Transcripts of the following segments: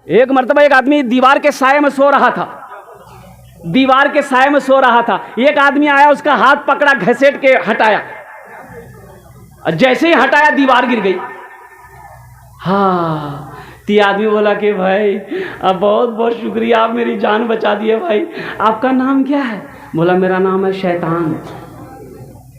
ایک مرتبہ ایک آدمی دیوار کے سائے میں سو رہا تھا، دیوار کے سائے میں سو رہا تھا. ایک آدمی آیا، اس کا ہاتھ پکڑا، گھسیٹ کے ہٹایا. جیسے ہی ہٹایا دیوار گر گئی. ہاں، تی آدمی بولا کہ بھائی اب بہت بہت شکریہ، آپ میری جان بچا دیے بھائی. آپ کا نام کیا ہے؟ بولا میرا نام ہے شیطان.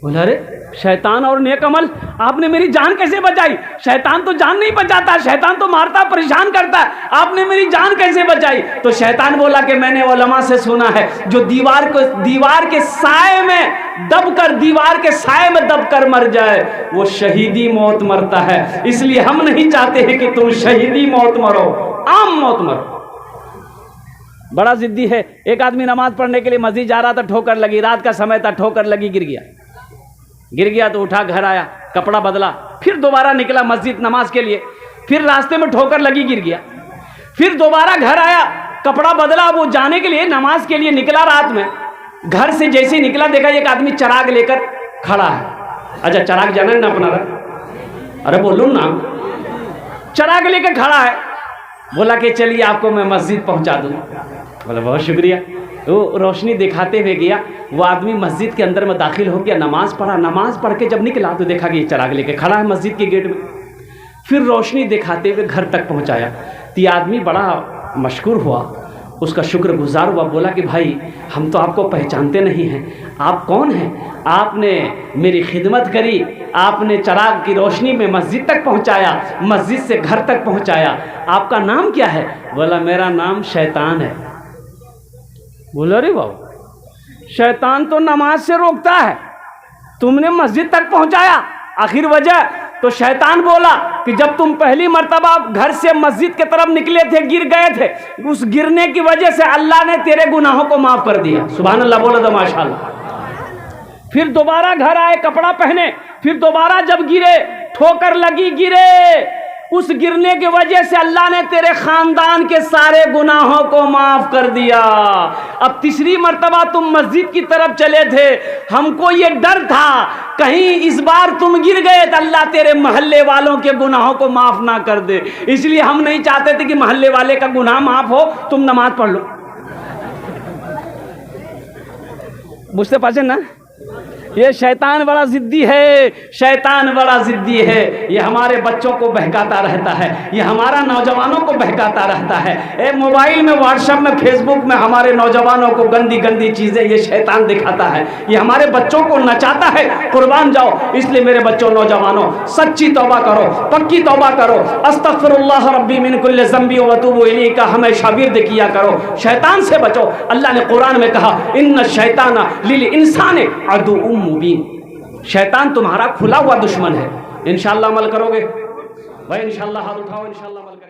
بولا ارے شیطان اور نیک عمل، آپ نے میری جان کیسے بچائی؟ شیطان تو جان نہیں بچاتا، شیطان تو مارتا پریشان کرتا ہے، آپ نے میری جان کیسے بچائی؟ تو شیطان بولا کہ میں نے علماء سے سنا ہے جو دیوار کے سائے میں دب کر، دیوار کے سائے میں دب کر مر جائے وہ شہیدی موت مرتا ہے. اس لیے ہم نہیں چاہتے ہیں کہ تم شہیدی موت مرو، عام موت مرو. بڑا ضدی ہے. ایک آدمی نماز پڑھنے کے لیے مسجد جا رہا تھا، ٹھوکر لگی، رات کا سمے تھا، ٹھوکر لگی، گر گیا تو اٹھا، گھر آیا، کپڑا بدلا، پھر دوبارہ نکلا مسجد نماز کے لیے، پھر راستے میں ٹھوکر لگی، گر گیا. پھر دوبارہ گھر آیا، کپڑا بدلا، وہ جانے کے لیے نماز کے لیے نکلا. رات میں گھر سے جیسے ہی نکلا دیکھا ایک آدمی چراغ لے کر کھڑا ہے. اچھا چراغ جانا ہے نا اپنا، ارے بولو نا، چراغ لے کے کھڑا ہے. بولا کہ چلیے آپ کو میں مسجد پہنچا دوں. بولا بہت شکریہ. وہ روشنی دکھاتے ہوئے گیا. وہ آدمی مسجد کے اندر میں داخل ہو گیا، نماز پڑھا. نماز پڑھ کے جب نکلا تو دیکھا کہ یہ چراغ لے کے کھڑا ہے مسجد کے گیٹ میں. پھر روشنی دکھاتے ہوئے گھر تک پہنچایا. تو یہ آدمی بڑا مشکور ہوا، اس کا شکر گزار ہوا. بولا کہ بھائی ہم تو آپ کو پہچانتے نہیں ہیں، آپ کون ہیں؟ آپ نے میری خدمت کری، آپ نے چراغ کی روشنی میں مسجد تک پہنچایا، مسجد سے گھر تک پہنچایا. آپ کا نام کیا ہے؟ بولا میرا نام شیطان ہے. بولا ارے بابا، شیطان تو نماز سے روکتا ہے، تم نے مسجد تک پہنچایا، آخر وجہ؟ تو شیطان بولا کہ جب تم پہلی مرتبہ گھر سے مسجد کی طرف نکلے تھے، گر گئے تھے، اس گرنے کی وجہ سے اللہ نے تیرے گناہوں کو معاف کر دیا. سبحان اللہ بولا تو ماشاء اللہ. پھر دوبارہ گھر آئے، کپڑا پہنے، پھر دوبارہ جب گرے، ٹھوکر لگی، گرے، اس گرنے کی وجہ سے اللہ نے تیرے خاندان کے سارے گناہوں کو معاف کر دیا. اب تیسری مرتبہ تم مسجد کی طرف چلے تھے، ہم کو یہ ڈر تھا کہیں اس بار تم گر گئے تو اللہ تیرے محلے والوں کے گناہوں کو معاف نہ کر دے، اس لیے ہم نہیں چاہتے تھے کہ محلے والے کا گناہ معاف ہو، تم نماز پڑھ لو. بجھتے پاچھے نا؟ یہ شیطان بڑا ضدی ہے، شیطان بڑا ضدی ہے. یہ ہمارے بچوں کو بہکاتا رہتا ہے، یہ ہمارا نوجوانوں کو بہکاتا رہتا ہے. اے موبائل میں، واٹس ایپ میں، فیس بک میں ہمارے نوجوانوں کو گندی گندی چیزیں یہ شیطان دکھاتا ہے، یہ ہمارے بچوں کو نچاتا ہے. قربان جاؤ. اس لیے میرے بچوں، نوجوانوں، سچی توبہ کرو، پکی توبہ کرو. استغفر اللہ ربی من کل ذنب واتوب الیہ کا ہمیشہ ورد کیا کرو. شیطان سے بچو. اللہ نے قرآن میں کہا ان الشیطان للانسان عدو مبین، شیطان تمہارا کھلا ہوا دشمن ہے. انشاءاللہ عمل کرو گے بھائی؟ انشاءاللہ ہاتھ اٹھاؤ، انشاءاللہ عمل کریں.